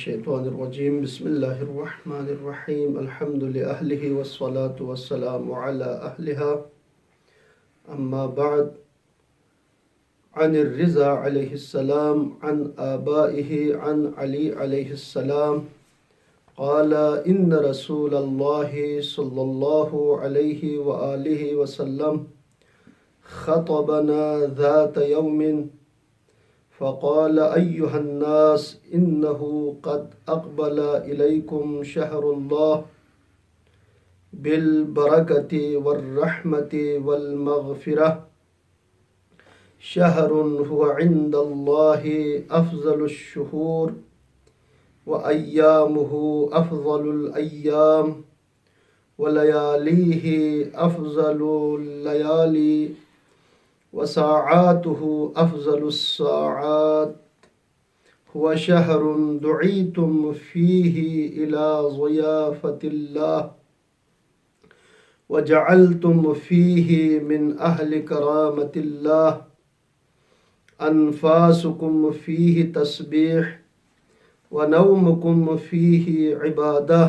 الشیطان الرجیم بسم اللہ الرحمن الرحیم الحمد لأہلہ والصلاة والسلام علی اہلہا اما بعد عن الرضا علیہ السلام عن آبائہ عن علی علیہ السلام قال ان رسول اللہ صلی اللہ علیہ وآلہ وسلم خطبنا ذات یوم فقال أيها الناس إنه قد أقبل إليكم شهر الله بالبركة والرحمة والمغفرة شهر هو عند الله أفضل الشهور وأيامه أفضل الأيام ولياليه أفضل الليالي وساعاته أفضل الساعات هو شهر دعيتم فيه إلى ضيافة الله وجعلتم فيه من أهل كرامة الله أنفاسكم فيه تسبيح ونومكم فيه عبادة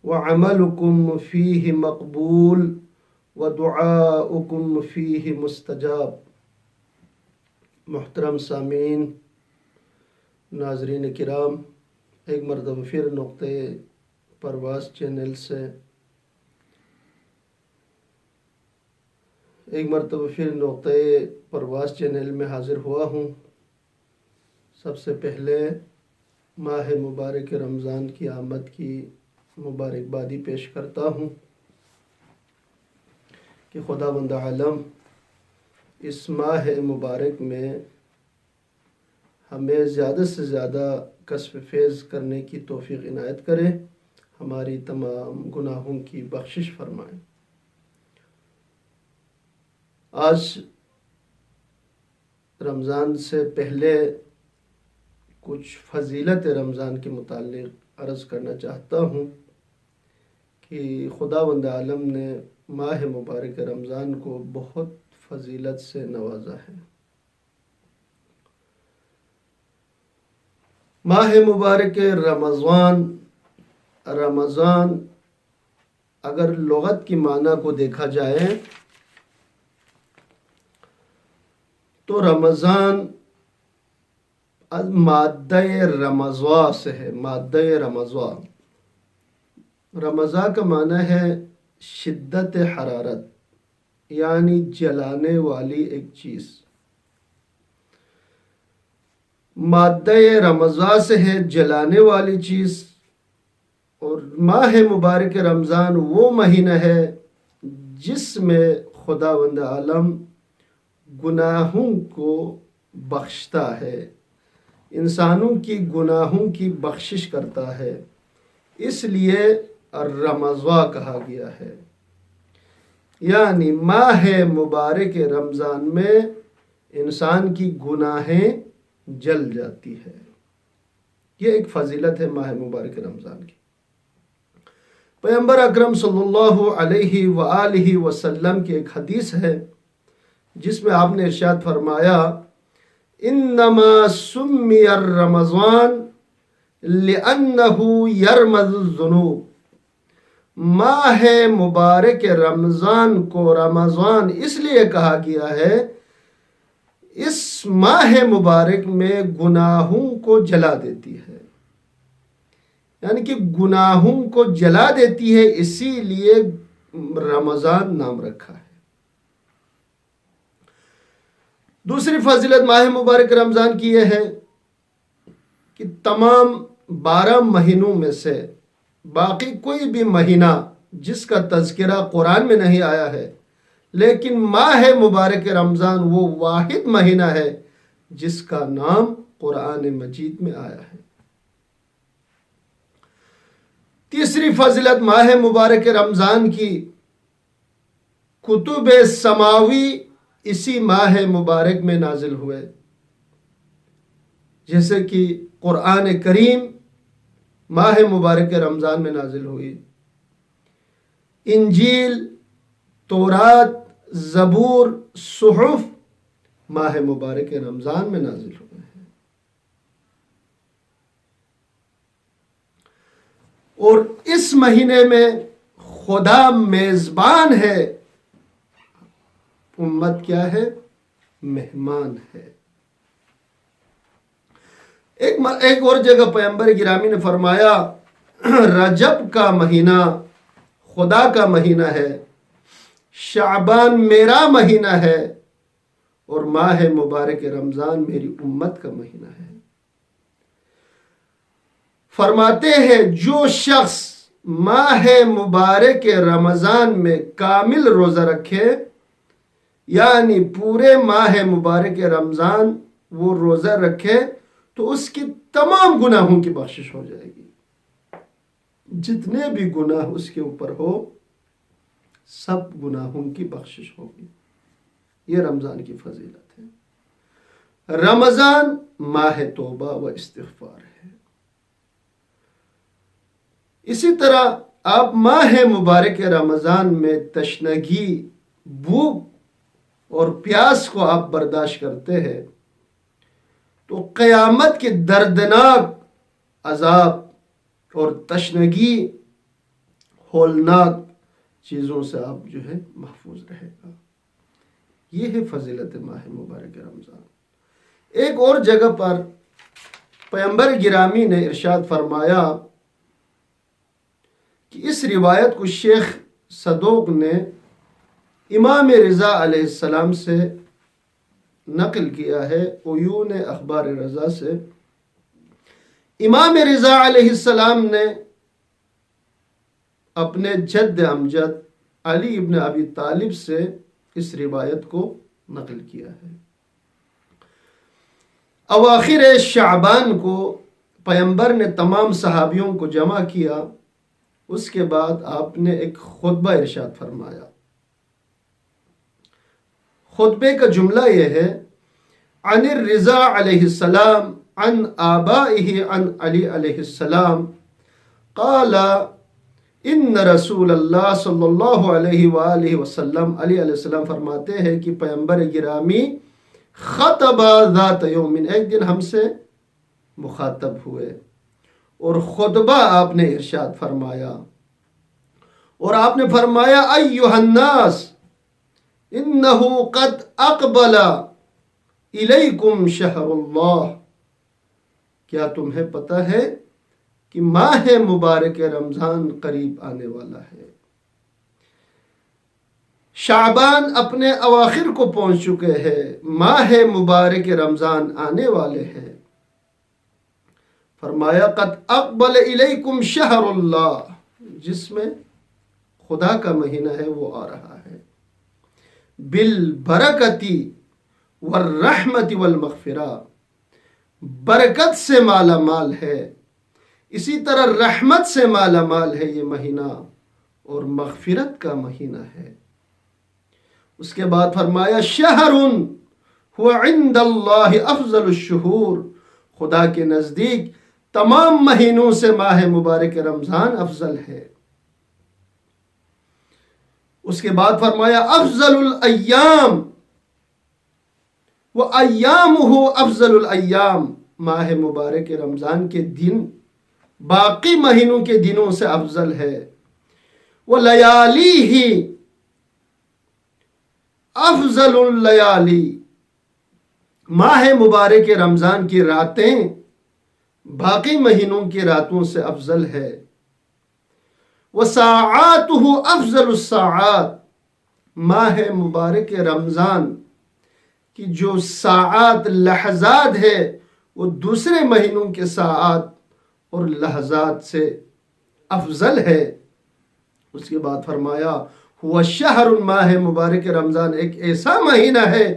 وعملكم فيه مقبول وَدُعَاؤُكُمْ فِيهِ مستجاب۔ محترم سامعین، ناظرین کرام، ایک مرتبہ پھر نقطۂ پرواز چینل سے میں حاضر ہوا ہوں۔ سب سے پہلے ماہ مبارک رمضان کی آمد کی مبارکبادی پیش کرتا ہوں کہ خداوند عالم اس ماہ مبارک میں ہمیں زیادہ سے زیادہ کسب فیض کرنے کی توفیق عنایت کرے، ہماری تمام گناہوں کی بخشش فرمائے۔ آج رمضان سے پہلے کچھ فضیلت رمضان کے متعلق عرض کرنا چاہتا ہوں کہ خداوند عالم نے ماہ مبارک رمضان کو بہت فضیلت سے نوازا ہے۔ ماہ مبارک رمضان اگر لغت کی معنی کو دیکھا جائے تو رمضان مادہ رمضوا سے ہے۔ مادہ رمضوا، رمضا کا معنی ہے شدت حرارت، یعنی جلانے والی ایک چیز۔ مادہ رمضا سے ہے جلانے والی چیز، اور ماہ مبارک رمضان وہ مہینہ ہے جس میں خداوند عالم گناہوں کو بخشتا ہے، انسانوں کی گناہوں کی بخشش کرتا ہے، اس لیے رمضوا کہا گیا ہے۔ یعنی ماہ مبارک رمضان میں انسان کی گناہیں جل جاتی ہے۔ یہ ایک فضیلت ہے ماہ مبارک رمضان کی۔ پیغمبر اکرم صلی اللہ علیہ وآلہ وسلم کی ایک حدیث ہے جس میں آپ نے ارشاد فرمایا انما سمی الرمضان لأنہ یرمز الذنوب۔ ماہ مبارک رمضان کو رمضان اس لیے کہا گیا ہے، اس ماہ مبارک میں گناہوں کو جلا دیتی ہے، یعنی کہ گناہوں کو جلا دیتی ہے، اسی لیے رمضان نام رکھا ہے۔ دوسری فضیلت ماہ مبارک رمضان کی یہ ہے کہ تمام 12 مہینوں میں سے باقی کوئی بھی مہینہ جس کا تذکرہ قرآن میں نہیں آیا ہے، لیکن ماہ مبارک رمضان وہ واحد مہینہ ہے جس کا نام قرآن مجید میں آیا ہے۔ تیسری فضیلت ماہ مبارک رمضان کی، کتب سماوی اسی ماہ مبارک میں نازل ہوئے، جیسے کہ قرآن کریم ماہ مبارک رمضان میں نازل ہوئی، انجیل، تورات، زبور، صحف ماہ مبارک رمضان میں نازل ہوئے ہیں۔ اور اس مہینے میں خدا میزبان ہے، امت کیا ہے؟ مہمان ہے۔ ایک اور جگہ پیغمبر گرامی نے فرمایا رجب کا مہینہ خدا کا مہینہ ہے، شعبان میرا مہینہ ہے، اور ماہ مبارک رمضان میری امت کا مہینہ ہے۔ فرماتے ہیں جو شخص ماہ مبارک رمضان میں کامل روزہ رکھے، یعنی پورے ماہ مبارک رمضان وہ روزہ رکھے، تو اس کی تمام گناہوں کی بخشش ہو جائے گی۔ جتنے بھی گناہ اس کے اوپر ہو سب گناہوں کی بخشش ہوگی۔ یہ رمضان کی فضیلت ہے۔ رمضان ماہ توبہ و استغفار ہے۔ اسی طرح آپ ماہ مبارک رمضان میں تشنگی، بھوک اور پیاس کو آپ برداشت کرتے ہیں تو قیامت کے دردناک عذاب اور تشنگی ہولناک چیزوں سے آپ جو ہے محفوظ رہے گا۔ یہ ہے فضیلت ماہ مبارک رمضان۔ ایک اور جگہ پر پیغمبر گرامی نے ارشاد فرمایا کہ اس روایت کو شیخ صدوق نے امام رضا علیہ السلام سے نقل کیا ہے، عیون اخبار رضا سے۔ امام رضا علیہ السلام نے اپنے جد امجد علی ابن ابی طالب سے اس روایت کو نقل کیا ہے۔ اواخر شعبان کو پیغمبر نے تمام صحابیوں کو جمع کیا، اس کے بعد آپ نے ایک خطبہ ارشاد فرمایا۔ خطبے کا جملہ یہ ہے عن الرضا علیہ السلام عن آبائہ عن علی علیہ السلام قال ان رسول اللہ صلی اللہ علیہ وآلہ وسلم، علی علیہ السلام فرماتے ہیں کہ پیغمبر گرامی خطب ذات یومن، ایک دن ہم سے مخاطب ہوئے اور خطبہ آپ نے ارشاد فرمایا، اور آپ نے فرمایا ایھا الناس انہ قد اقبل الیکم شہر اللہ، کیا تمہیں پتہ ہے کہ ماہ مبارک رمضان قریب آنے والا ہے۔ شعبان اپنے اواخر کو پہنچ چکے ہیں، ماہ مبارک رمضان آنے والے ہیں۔ فرمایا قد اقبل الیکم شہر اللہ، جس میں خدا کا مہینہ ہے وہ آ رہا ہے، بالبرکتی والرحمت والمغفرہ، برکت سے مالا مال ہے، اسی طرح رحمت سے مالا مال ہے یہ مہینہ، اور مغفرت کا مہینہ ہے۔ اس کے بعد فرمایا شہر هو عند اللہ افضل الشہور، خدا کے نزدیک تمام مہینوں سے ماہ مبارک رمضان افضل ہے۔ اس کے بعد فرمایا افضل الایام وایامہ افضل الایام، ماہ مبارک رمضان کے دن باقی مہینوں کے دنوں سے افضل ہے۔ ولیالیہ افضل اللیالی، ماہ مبارک رمضان کی راتیں باقی مہینوں کی راتوں سے افضل ہے۔ وساعاتہ افضل الساعات، ماہ مبارک رمضان کی جو ساعات لحظات ہے وہ دوسرے مہینوں کے ساعات اور لحظات سے افضل ہے۔ اس کے بعد فرمایا ہوا شہر، ماہ مبارک رمضان ایک ایسا مہینہ ہے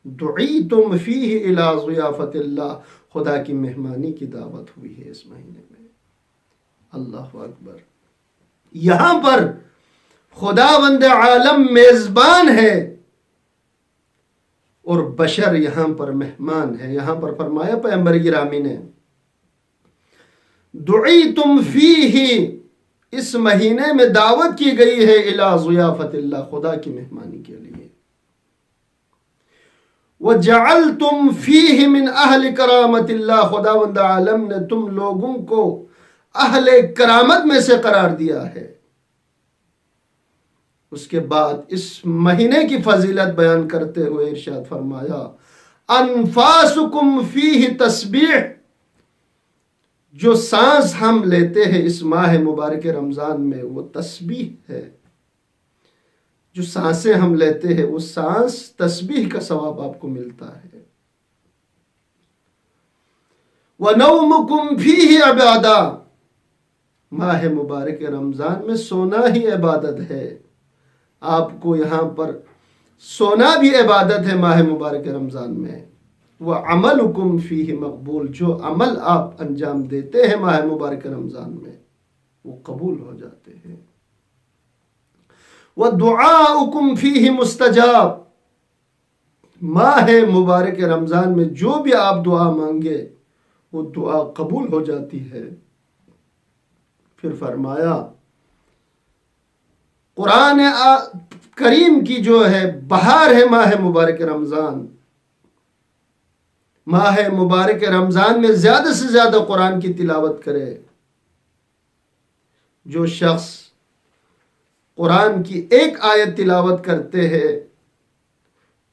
دعیتم فیہ الی ضیافت اللہ، خدا کی مہمانی کی دعوت ہوئی ہے اس مہینے میں۔ اللہ اکبر، یہاں پر خداوند عالم میزبان ہے اور بشر یہاں پر مہمان ہے۔ یہاں پر فرمایا پیغمبر گرامی نے دعیتم فیہ، اس مہینے میں دعوت کی گئی ہے الی ضیافت اللہ، خدا کی مہمانی کے لیے۔ وَجَعَلْتُمْ فِيهِ مِنْ أَهْلِ كَرَامَةِ اللَّهِ، خداوند عالم نے تم لوگوں کو اہل کرامت میں سے قرار دیا ہے۔ اس کے بعد اس مہینے کی فضیلت بیان کرتے ہوئے ارشاد فرمایا انفاسکم فیہ تسبیح، جو سانس ہم لیتے ہیں اس ماہ مبارک رمضان میں وہ تسبیح ہے۔ جو سانسیں ہم لیتے ہیں وہ سانس تسبیح کا ثواب آپ کو ملتا ہے۔ وَنَوْمُكُمْ فِيهِ عِبَادَةٌ، ماہ مبارک رمضان میں سونا ہی عبادت ہے۔ آپ کو یہاں پر سونا بھی عبادت ہے ماہ مبارک رمضان میں۔ وَعَمَلُكُمْ فِيهِ مقبول، جو عمل آپ انجام دیتے ہیں ماہ مبارک رمضان میں وہ قبول ہو جاتے ہیں۔ وَدُعَاؤُكُمْ فِيهِ مُسْتَجَاب، ماہ مبارک رمضان میں جو بھی آپ دعا مانگے وہ دعا قبول ہو جاتی ہے۔ پھر فرمایا قرآن کریم کی جو ہے بہار ہے ماہ مبارک رمضان۔ ماہ مبارک رمضان میں زیادہ سے زیادہ قرآن کی تلاوت کرے۔ جو شخص قرآن کی ایک آیت تلاوت کرتے ہیں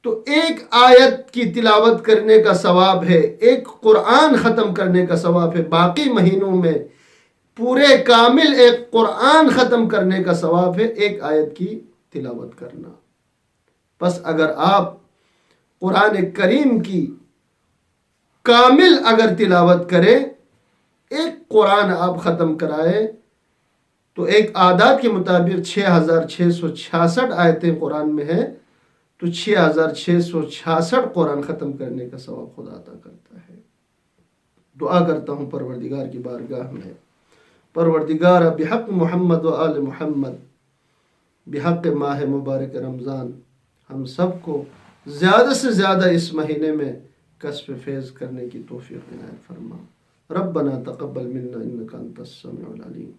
تو ایک آیت کی تلاوت کرنے کا ثواب ہے، ایک قرآن ختم کرنے کا ثواب ہے۔ باقی مہینوں میں پورے کامل ایک قرآن ختم کرنے کا ثواب ہے ایک آیت کی تلاوت کرنا۔ بس اگر آپ قرآن کریم کی کامل اگر تلاوت کریں، ایک قرآن آپ ختم کرائے تو ایک اعداد کے مطابق 6666 آیتیں قرآن میں ہیں، تو 6666 قرآن ختم کرنے کا ثواب خدا عطا کرتا ہے۔ دعا کرتا ہوں پروردگار کی بارگاہ میں، پروردگار بحق محمد و آل محمد، بحق ماہ مبارک رمضان ہم سب کو زیادہ سے زیادہ اس مہینے میں کسب فیض کرنے کی توفیق عنایت فرما۔ ربنا تقبل منا انک انت السمیع العلیم۔